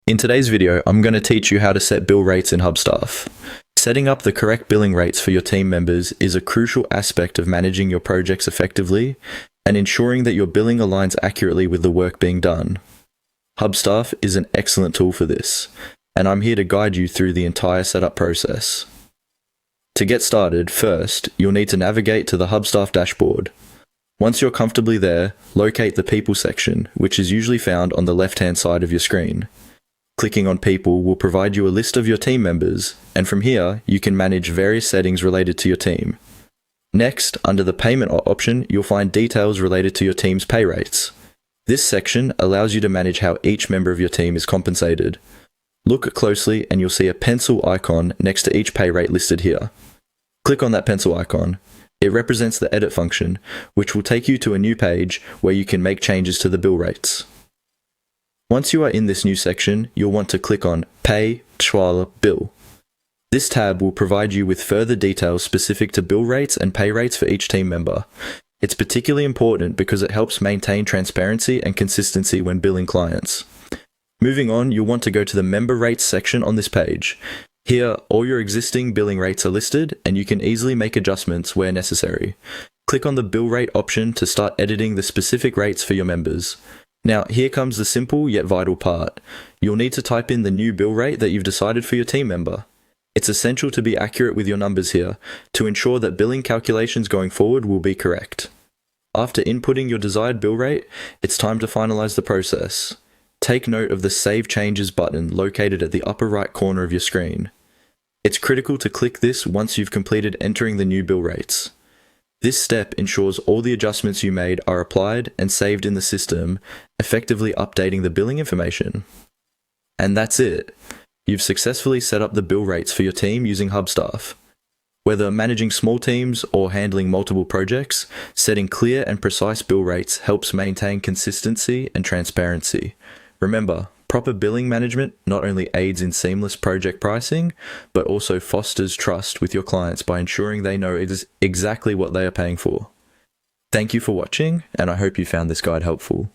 In today's video, I'm going to teach you how to set bill rates in Hubstaff. Setting up the correct billing rates for your team members is a crucial aspect of managing your projects effectively and ensuring that your billing aligns accurately with the work being done. Hubstaff is an excellent tool for this, and I'm here to guide you through the entire setup process. To get started, first, you'll need to navigate to the Hubstaff dashboard. Once you're comfortably there, locate the People section, which is usually found on the left-hand side of your screen. Clicking on People will provide you a list of your team members, and from here, you can manage various settings related to your team. Next, under the Payment option, you'll find details related to your team's pay rates. This section allows you to manage how each member of your team is compensated. Look closely and you'll see a pencil icon next to each pay rate listed here. Click on that pencil icon. It represents the edit function, which will take you to a new page where you can make changes to the bill rates. Once you are in this new section, you'll want to click on Pay, Schwaler, Bill. This tab will provide you with further details specific to bill rates and pay rates for each team member. It's particularly important because it helps maintain transparency and consistency when billing clients. Moving on, you'll want to go to the Member Rates section on this page. Here, all your existing billing rates are listed, and you can easily make adjustments where necessary. Click on the Bill Rate option to start editing the specific rates for your members. Now, here comes the simple yet vital part. You'll need to type in the new bill rate that you've decided for your team member. It's essential to be accurate with your numbers here to ensure that billing calculations going forward will be correct. After inputting your desired bill rate, it's time to finalize the process. Take note of the Save Changes button located at the upper right corner of your screen. It's critical to click this once you've completed entering the new bill rates. This step ensures all the adjustments you made are applied and saved in the system, effectively updating the billing information. And that's it. You've successfully set up the bill rates for your team using Hubstaff. Whether managing small teams or handling multiple projects, setting clear and precise bill rates helps maintain consistency and transparency. Remember, proper billing management not only aids in seamless project pricing, but also fosters trust with your clients by ensuring they know exactly what they are paying for. Thank you for watching, and I hope you found this guide helpful.